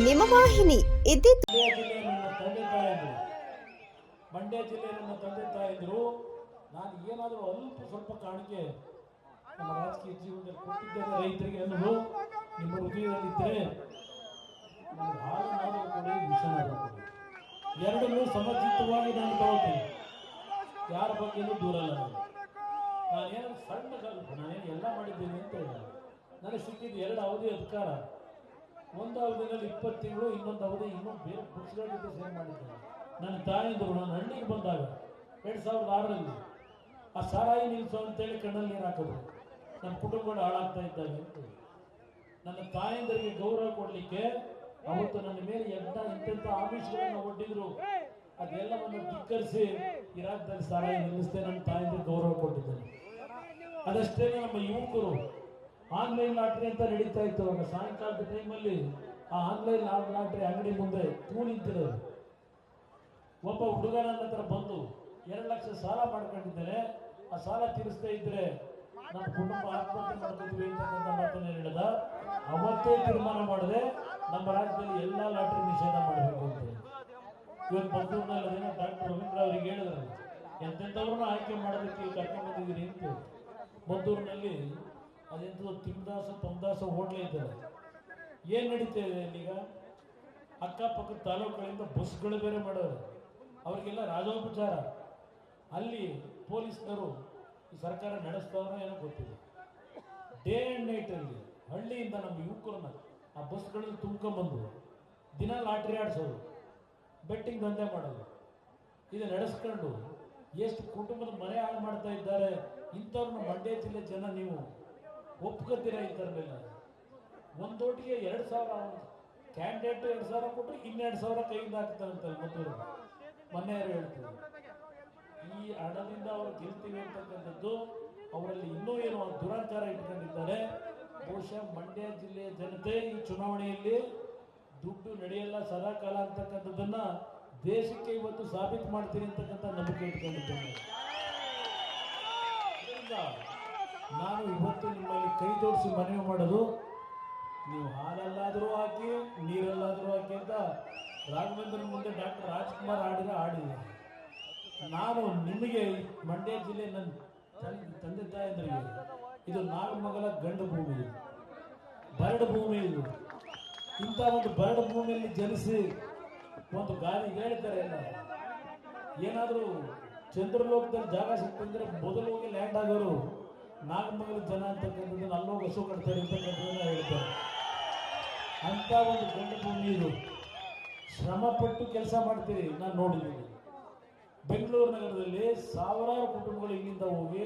ನಿಮ್ಮ ವಾಹಿನಿ ಇದ್ದಿದ್ದು. ಮಂಡ್ಯ ಜಿಲ್ಲೆ ನನ್ನ ತಂದೆ ತಾಯಿದ್ರು ನಾನು ಏನಾದರೂ ಅಲ್ಪ ಸ್ವಲ್ಪ ಕಾಣಿಕೆ ನಮ್ಮ ರಾಜಕೀಯ ಜೀವನದಲ್ಲಿ ಕೊಟ್ಟಿದ್ದೇನೆ ರೈತರಿಗೆ ಅನ್ನೋದು ನಿಮ್ಮ ಹೃದಯದಲ್ಲಿದ್ದರೆ ನನಗೆ ಹಾಲು ಕೊಡಿ, ವಿಷ ಕೊಡಿ, ಎರಡನ್ನೂ ಸಮಚಿತ್ತವಾಗಿ ನಾನು ತಗೋತೀನಿ. ಯಾರ ಬಗ್ಗೆನೂ ದೂರಲ್ಲ. ನಾನೇನು ಸಣ್ಣ ನಾನೇನು ಎಲ್ಲ ಮಾಡಿದ್ದೀನಿ ಅಂತ ಇಲ್ಲ. ನನಗೆ ಸಿಕ್ಕಿದ್ದು 2 ಅವಧಿ ಅಧಿಕಾರ. ಒಂದು ಅವಧಿನಲ್ಲಿ 20 ತಿಂಗಳು, ಇನ್ನೊಂದು ಅವಧಿ ಇನ್ನೊಂದು ಬೇರೆ ಪಕ್ಷಗಳ ಜೊತೆ ಸೇವೆ ಮಾಡಿದ್ದೇನೆ. ನನ್ನ ತಾಯಿದ್ರು ನಾನು ಹಳ್ಳಿಗೆ ಬಂದಾಗ 2006ರಲ್ಲಿ ಆ ಸಾರಾಯಿ ನಿಲ್ಲಿಸು ಅಂತೇಳಿ ಕಣ್ಣಲ್ಲಿ ನೀರು ಹಾಕೋದು. ನನ್ನ ಕುಟುಂಬಗಳು ಹಾಳಾಗ್ತಾ ಇದ್ದಾವೆ ಅಂತ ನನ್ನ ತಾಯಂದರಿಗೆ ಗೌರವ ಕೊಡಲಿಕ್ಕೆ ಅವತ್ತು ನನ್ನ ಮೇಲೆ ಎಂತೆಂಥ ಆಮಿಷಗಳನ್ನು ಒಡ್ಡಿದ್ರು. ಅದೆಲ್ಲವನ್ನು ಧಿಕ್ಕರಿಸಿ ಈ ರಾಜ್ಯದಲ್ಲಿ ಸಾರಾಯಿ ನಿಲ್ಲಿಸದೆ ನನ್ನ ತಾಯಂದಿರಿಗೆ ಗೌರವ ಕೊಟ್ಟಿದ್ದೇನೆ. ಅದಷ್ಟೇ ನಮ್ಮ ಯುವಕರು ಆನ್ಲೈನ್ ಲಾಟ್ರಿ ಅಂತ ನಡೀತಾ ಇತ್ತು. ಅವಾಗ ಸಾಯಂಕಾಲದ ಟೈಮಲ್ಲಿ ಆ ಆನ್ಲೈನ್ ಲಾಟ್ರಿ ಅಂಗಡಿ ಮುಂದೆ ನಿಂತಿರೋದು. ಒಬ್ಬ ಹುಡುಗ ನನ್ನ ಹತ್ರ ಬಂದು 2 ಲಕ್ಷ ಸಾಲ ಮಾಡ್ಕೊಂಡಿದ್ದೇನೆ, ಆ ಸಾಲ ತೀರಿಸ್ತಾ ಇದ್ರೆ ನಮ್ಮ ಕುಟುಂಬ ಆತ್ಮಹತ್ಯೆ ಮಾಡ್ಕೊತೀವಿ ಅಂತಕ್ಕಂಥ ಮಾತನ್ನ ಹೇಳಿದ. ಅವತ್ತೇ ತೀರ್ಮಾನ ಮಾಡಿದೆ ನಮ್ಮ ರಾಜ್ಯದಲ್ಲಿ ಎಲ್ಲ ಲಾಟ್ರಿ ನಿಷೇಧ ಮಾಡಬೇಕು ಅಂತ. ಇವತ್ತು ಮದ್ದೂರಿನಲ್ಲಿ ಡಾಕ್ಟರ್ ರವೀಂದ್ರ ಅವರಿಗೆ ಹೇಳಿದ್ರು, ಎಂತೆಂಥವ್ರನ್ನ ಆಯ್ಕೆ ಮಾಡೋದಕ್ಕೆ ಕರ್ಕೊಂಡು ಬಂದಿದ್ದೀರಿ ಅಂತ. ಮದ್ದೂರಿನಲ್ಲಿ ಅದೆಂಥದ್ದು ತಮ್ಮದಾಸ ಹೋಟ್ಲೆ ಇದ್ದಾರೆ. ಏನು ನಡೀತಾ ಇದೆ ಈಗ? ಅಕ್ಕಪಕ್ಕದ ತಾಲೂಕುಗಳಿಂದ ಬಸ್ಗಳು ಬೇರೆ ಮಾಡೋರು, ಅವರಿಗೆಲ್ಲ ರಾಜೋಪಚಾರ. ಅಲ್ಲಿ ಪೊಲೀಸ್ನವರು ಈ ಸರ್ಕಾರ ನಡೆಸ್ತಾರೋ ಏನೋ ಗೊತ್ತಿಲ್ಲ. ಡೇ ಆ್ಯಂಡ್ ನೈಟಲ್ಲಿ ಹಳ್ಳಿಯಿಂದ ನಮ್ಮ ಯುವಕರನ್ನ ಆ ಬಸ್ಗಳಲ್ಲಿ ತುಂಬ್ಕೊಂಡ್ಬಂದು ದಿನ ಲಾಟ್ರಿ ಆಡಿಸೋದು, ಬೆಟ್ಟಿಂಗ್ ದಂಧೆ ಮಾಡೋದು, ಇದು ನಡೆಸ್ಕೊಂಡು ಎಷ್ಟು ಕುಟುಂಬದ ಮನೆ ಹಾಳು ಮಾಡ್ತಾ ಇದ್ದಾರೆ. ಇಂಥವ್ರನ್ನ ಮಂಡ್ಯ ಜಿಲ್ಲೆ ಜನ ನೀವು ಒಪ್ಕೋತೀರ? ಇಂಥವ್ರನ್ನೆಲ್ಲ ಒಂದೋಟಿಗೆ 2,000 ಕ್ಯಾಂಡಿಡೇಟ್ 2,000 ಕೊಟ್ಟರೆ 2,000 ಕೈಯಿಂದ ಹಾಕ್ತಾರಂತಲ್ಲ ಮದ್ದೂರು. ಮೊನ್ನೆಯವರು ಹೇಳ್ತೀವಿ ಈ ಹಣದಿಂದ ಅವರು ಗೆಲ್ತೀವಿ ಅಂತಕ್ಕಂಥದ್ದು ಅವರಲ್ಲಿ ಇನ್ನೂ ಏನೋ ದುರಾಚಾರ ಇಟ್ಕೊಂಡಿದ್ದಾರೆ. ಬಹುಶಃ ಮಂಡ್ಯ ಜಿಲ್ಲೆಯ ಜನತೆ ಈ ಚುನಾವಣೆಯಲ್ಲಿ ದುಡ್ಡು ನಡೆಯಲ್ಲ ಸದಾಕಾಲ ಅಂತಕ್ಕಂಥದ್ದನ್ನ ದೇಶಕ್ಕೆ ಇವತ್ತು ಸಾಬೀತು ಮಾಡ್ತೀನಿ ಅಂತಕ್ಕಂಥ ನಂಬಿಕೆ ಇಟ್ಕೊಂಡಿದ್ದೇನೆ. ನಾನು ಇವತ್ತು ನಿಮ್ಮಲ್ಲಿ ಕೈ ಜೋಡಿಸಿ ಮನವಿ ಮಾಡೋದು, ನೀವು ಹಾಲಲ್ಲಾದರೂ ಹಾಕಿ ನೀರಲ್ಲಾದರೂ ಹಾಕಿ ಅಂತ ರಾಘವೇಂದ್ರನ ಮುಂದೆ ಡಾಕ್ಟರ್ ರಾಜ್ಕುಮಾರ್ ಹಾಡಿದೆ. ನಾನು ನಿಮಗೆ ಮಂಡ್ಯ ಜಿಲ್ಲೆ ನನ್ನ ತಂದೆ ತಾಯಂದ್ರಿಗೆ ಇದು ನಾಗಮಗಲ ಗಂಡು ಭೂಮಿ, ಬರಡು ಭೂಮಿ. ಇದು ಇಂಥ ಒಂದು ಬರಡು ಭೂಮಿಯಲ್ಲಿ ಜನಿಸಿ ಒಂದು ಗಾಳಿ ಹೇಳ್ತಾರೆ ಎಲ್ಲ. ಏನಾದರೂ ಚಂದ್ರಲೋಕದಲ್ಲಿ ಜಾಗ ಸಿಕ್ತಂದ್ರೆ ಮೊದಲು ಹೋಗಿ ಲ್ಯಾಂಡ್ ಆಗೋರು ನಾಗಮಗಲ ಜನ ಅಂತಕ್ಕಂಥದ್ದನ್ನು ಅಲ್ಲೋಗಿ ಹಸು ಕಟ್ತಾರೆ ಅಂತಕ್ಕಂಥದ್ದನ್ನ ಹೇಳ್ತಾರೆ. ಅಂಥ ಒಂದು ಗಂಡು ಭೂಮಿ ಇದು. ಶ್ರಮಪಟ್ಟು ಕೆಲಸ ಮಾಡ್ತೀರಿ. ನಾನು ನೋಡಿದ್ದೀನಿ ಬೆಂಗಳೂರು ನಗರದಲ್ಲಿ ಸಾವಿರಾರು ಕುಟುಂಬಗಳು ಇಲ್ಲಿಂದ ಹೋಗಿ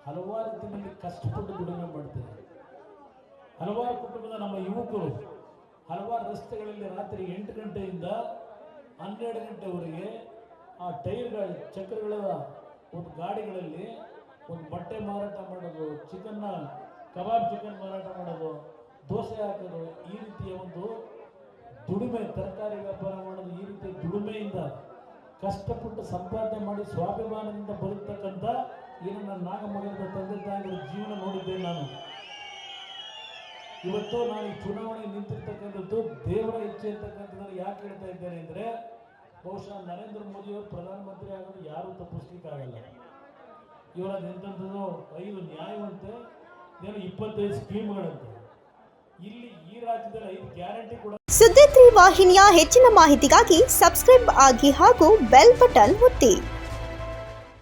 ಹಲವಾರು ರೀತಿಯಲ್ಲಿ ಕಷ್ಟಪಟ್ಟು ದುಡಿಮೆ ಮಾಡ್ತಾರೆ. ಹಲವಾರು ಕುಟುಂಬದ ನಮ್ಮ ಯುವಕರು ಹಲವಾರು ರಸ್ತೆಗಳಲ್ಲಿ ರಾತ್ರಿ 8 ಗಂಟೆಯಿಂದ 12 ಗಂಟೆವರೆಗೆ ಆ ಟೈರ್ಗಳ ಚಕ್ರಗಳ ಒಂದು ಗಾಡಿಗಳಲ್ಲಿ ಒಂದು ಬಟ್ಟೆ ಮಾರಾಟ ಮಾಡೋದು, ಕಬಾಬ್ ಚಿಕನ್ ಮಾರಾಟ ಮಾಡೋದು, ದೋಸೆ ಹಾಕೋದು, ಈ ರೀತಿಯ ಒಂದು ದುಡಿಮೆ, ತರಕಾರಿ ವ್ಯಾಪಾರ ಮಾಡೋದು, ಈ ರೀತಿಯ ದುಡಿಮೆಯಿಂದ ಕಷ್ಟಪಟ್ಟು ಸಂಪಾದನೆ ಮಾಡಿ ಸ್ವಾಭಿಮಾನದಿಂದ ಬದುಕ್ತಕ್ಕಂಥ ಏನು ನನ್ನ ನಾಗಮಗಲದ ತಂದೆ ತಾಯಿಗಳ ಜೀವನ ನೋಡಿದ್ದೇನೆ ನಾನು. ಇವತ್ತು ನಾನು ಈ ಚುನಾವಣೆ ನಿಂತಿರ್ತಕ್ಕಂಥದ್ದು ದೇವರ ಇಚ್ಛೆ ಅಂತಕ್ಕಂಥದ್ದನ್ನು ಯಾಕೆ ಹೇಳ್ತಾ ಇದ್ದೇನೆ ಅಂದರೆ, ಬಹುಶಃ ನರೇಂದ್ರ ಮೋದಿಯವರು ಪ್ರಧಾನಮಂತ್ರಿ ಆಗೋದು ಯಾರೂ ತಪ್ಪಿಸ್ಲಿಕ್ಕಾಗಲ್ಲ. ಇವರದ್ದು ಎಂಥದ್ದು 5 ನ್ಯಾಯವಂತೆ, ಏನು 25 ಸ್ಕೀಮ್ಗಳಂತೆ. ಇಲ್ಲಿ ಈ ರಾಜ್ಯದಲ್ಲಿ 5 ಗ್ಯಾರಂಟಿ ಕೂಡ. ಸುದ್ದಿ 3 ವಾಹಿನಿಯ ಹೆಚ್ಚಿನ ಮಾಹಿತಿಗಾಗಿ ಸಬ್ಸ್ಕ್ರೈಬ್ ಆಗಿ ಹಾಗೂ ಬೆಲ್ ಬಟನ್ ಒತ್ತಿ.